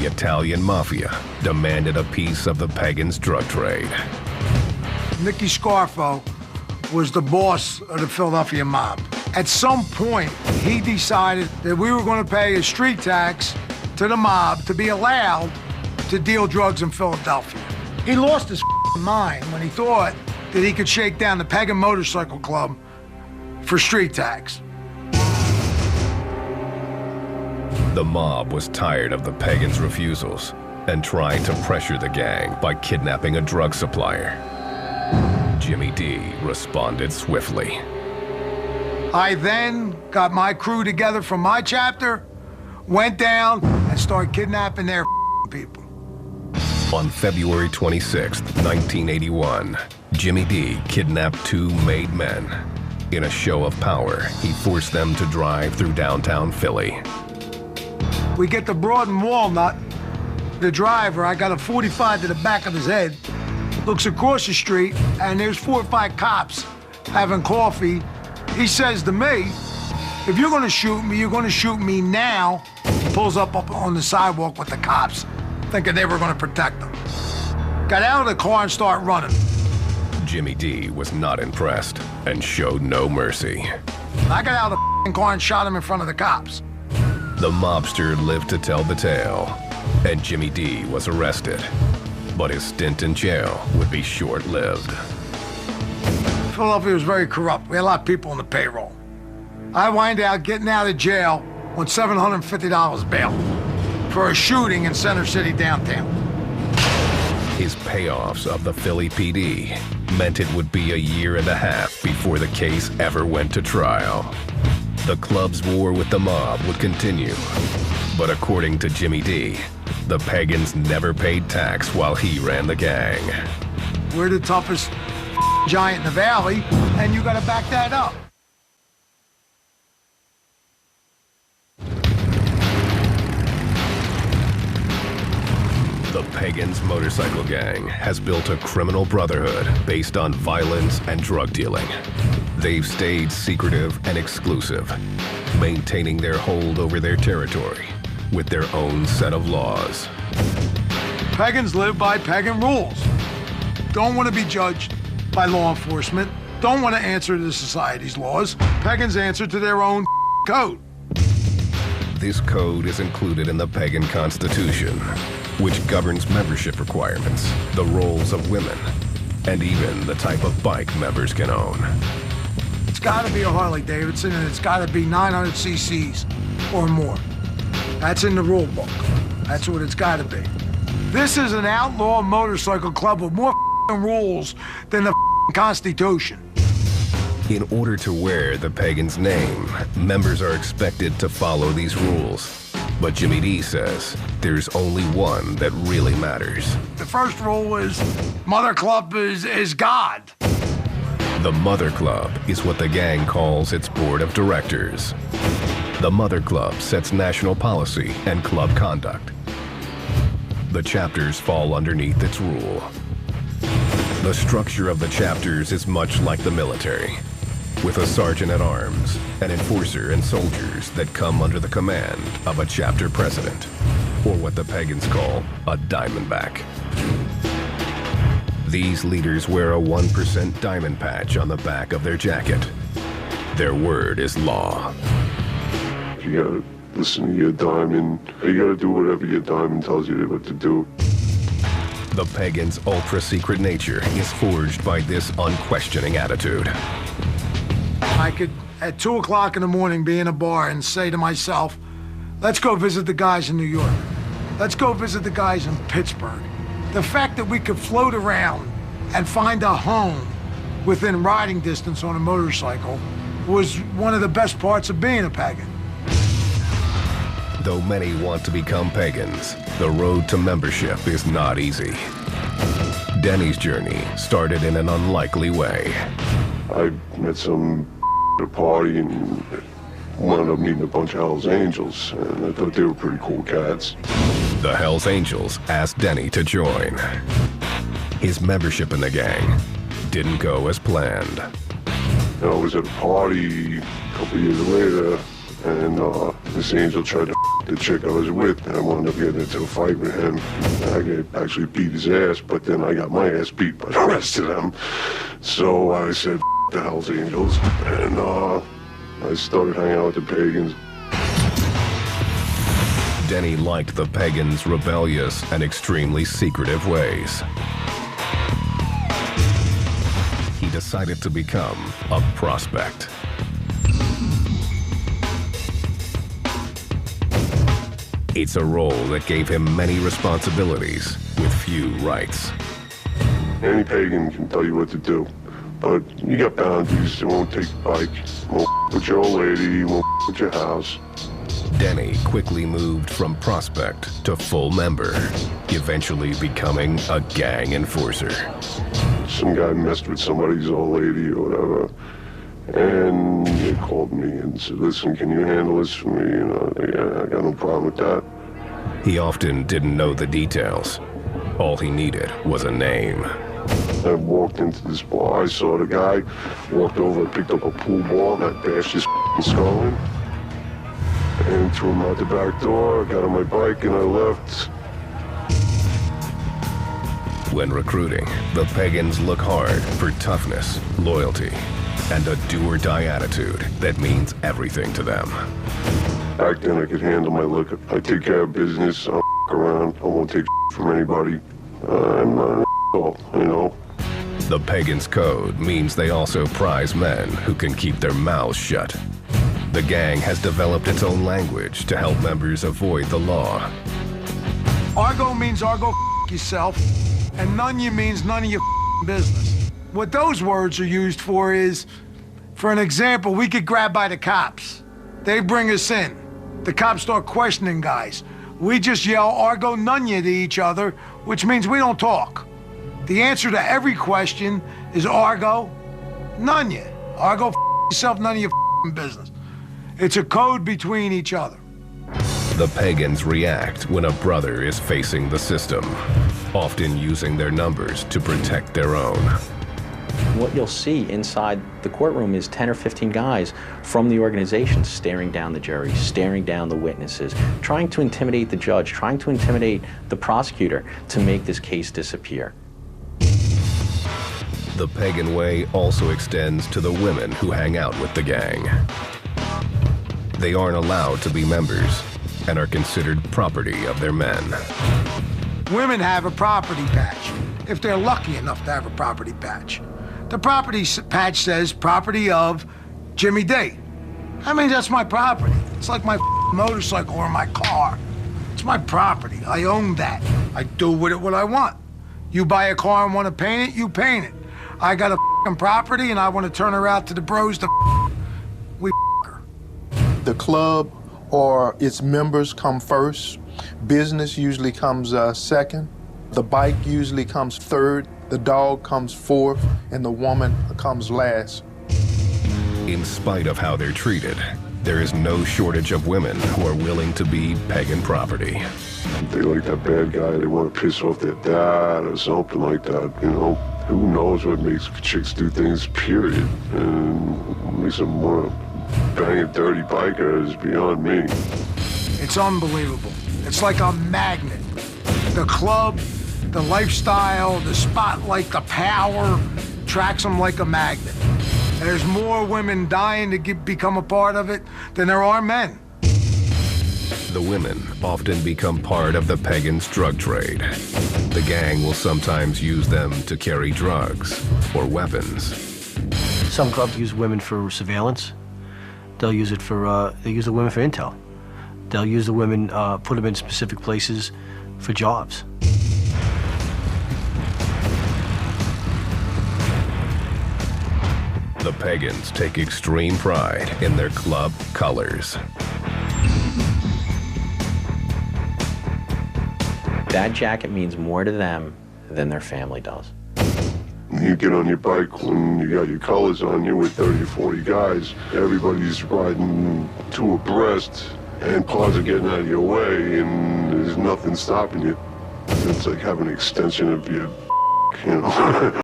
the Italian Mafia demanded a piece of the Pagans' drug trade. Nicky Scarfo was the boss of the Philadelphia mob. At some point, he decided that we were going to pay a street tax to the mob to be allowed to deal drugs in Philadelphia. He lost his mind when he thought that he could shake down the Pagan Motorcycle Club for street tax. The mob was tired of the Pagans' refusals and tried to pressure the gang by kidnapping a drug supplier. Jimmy D responded swiftly. I then got my crew together from my chapter, went down, and started kidnapping their people. On February 26, 1981, Jimmy D kidnapped two made men. In a show of power, he forced them to drive through downtown Philly. We get to Broad and Walnut. The driver, I got a 45 to the back of his head, looks across the street, and there's 4 or 5 cops having coffee. He says to me, if you're gonna shoot me, you're gonna shoot me now. He pulls up on the sidewalk with the cops, thinking they were gonna protect him. Got out of the car and started running. Jimmy D was not impressed and showed no mercy. I got out of the car and shot him in front of the cops. The mobster lived to tell the tale, and Jimmy D was arrested. But his stint in jail would be short-lived. Philadelphia was very corrupt. We had a lot of people on the payroll. I wind out getting out of jail on $750 bail for a shooting in Center City downtown. His payoffs of the Philly PD meant it would be a year and a half before the case ever went to trial. The club's war with the mob would continue, but according to Jimmy D, the Pagans never paid tax while he ran the gang. We're the toughest giant in the valley, and you gotta back that up. The Pagans motorcycle gang has built a criminal brotherhood based on violence and drug dealing. They've stayed secretive and exclusive, maintaining their hold over their territory with their own set of laws. Pagans live by pagan rules. Don't want to be judged by law enforcement. Don't want to answer to society's laws. Pagans answer to their own code. This code is included in the Pagan Constitution, which governs membership requirements, the roles of women, and even the type of bike members can own. It's got to be a Harley-Davidson, and it's got to be 900 cc's or more. That's in the rule book. That's what it's got to be. This is an outlaw motorcycle club with more rules than the Constitution. In order to wear the Pagans' name, members are expected to follow these rules. But Jimmy D says there's only one that really matters. The first rule is Mother Club is God. The Mother Club is what the gang calls its board of directors. The Mother Club sets national policy and club conduct. The chapters fall underneath its rule. The structure of the chapters is much like the military, with a sergeant-at-arms, an enforcer, and soldiers that come under the command of a chapter president, or what the Pagans call a diamondback. These leaders wear a 1% diamond patch on the back of their jacket. Their word is law. You gotta listen to your diamond. You gotta do whatever your diamond tells you what to do. The Pagans' ultra-secret nature is forged by this unquestioning attitude. I could, at 2 o'clock in the morning, be in a bar and say to myself, let's go visit the guys in New York. Let's go visit the guys in Pittsburgh. The fact that we could float around and find a home within riding distance on a motorcycle was one of the best parts of being a pagan. Though many want to become pagans, the road to membership is not easy. Denny's journey started in an unlikely way. I met some at a party and wound up meeting a bunch of Hell's Angels, and I thought they were pretty cool cats. The Hells Angels asked Denny to join. His membership in the gang didn't go as planned. I was at a party a couple years later, and this angel tried to the chick I was with, and I wound up getting into a fight with him. I actually beat his ass, but then I got my ass beat by the rest of them. So I said, the Hells Angels, and I started hanging out with the Pagans. Denny liked the Pagans' rebellious and extremely secretive ways. He decided to become a prospect. It's a role that gave him many responsibilities with few rights. Any pagan can tell you what to do, but you got boundaries. You won't take a bike, won't with your old lady, won't with your house. Denny quickly moved from prospect to full member, eventually becoming a gang enforcer. Some guy messed with somebody's old lady or whatever, and they called me and said, listen, can you handle this for me? Yeah, I got no problem with that. He often didn't know the details. All he needed was a name. I walked into this bar, I saw the guy, walked over and picked up a pool ball, and I bashed his skull in, and threw him out the back door. I got on my bike and I left. When recruiting, the Pagans look hard for toughness, loyalty, and a do-or-die attitude that means everything to them. Back then I could handle my liquor. I take care of business, I don't around, I won't take from anybody. I'm not an asshole, you know. The Pagans' code means they also prize men who can keep their mouths shut. The gang has developed its own language to help members avoid the law. Argo means Argo yourself, and Nunya means none of your business. What those words are used for is, for an example, we get grabbed by the cops. They bring us in. The cops start questioning guys. We just yell Argo Nunya to each other, which means we don't talk. The answer to every question is Argo Nunya. Argo yourself, none of your business. It's a code between each other. The Pagans react when a brother is facing the system, often using their numbers to protect their own. What you'll see inside the courtroom is 10 or 15 guys from the organization staring down the jury, staring down the witnesses, trying to intimidate the judge, trying to intimidate the prosecutor to make this case disappear. The Pagan way also extends to the women who hang out with the gang. They aren't allowed to be members and are considered property of their men. Women have a property patch, if they're lucky enough to have a property patch. The property patch says property of Jimmy D. I mean, that's my property. It's like my motorcycle or my car. It's my property. I own that. I do with it what I want. You buy a car and want to paint it, you paint it. I got a property and I want to turn her out to the bros to we her. The club or its members come first. Business usually comes second. The bike usually comes third. The dog comes fourth, and the woman comes last. In spite of how they're treated, there is no shortage of women who are willing to be pagan property. They like that bad guy, they want to piss off their dad or something like that, you know. Who knows what makes chicks do things, period. And makes them want to bang a dirty biker is beyond me. It's unbelievable. It's like a magnet. The club, the lifestyle, the spotlight, the power tracks them like a magnet. There's more women dying to become a part of it than there are men. The women often become part of the Pagans' drug trade. The gang will sometimes use them to carry drugs or weapons. Some clubs use women for surveillance. They'll use it for, they use the women for intel. They'll use the women, put them in specific places for jobs. The Pagans take extreme pride in their club colors. That jacket means more to them than their family does. You get on your bike when you got your colors on you with 30 or 40 guys. Everybody's riding two abreast, and cars are getting out of your way, and there's nothing stopping you. It's like having an extension of your, you know.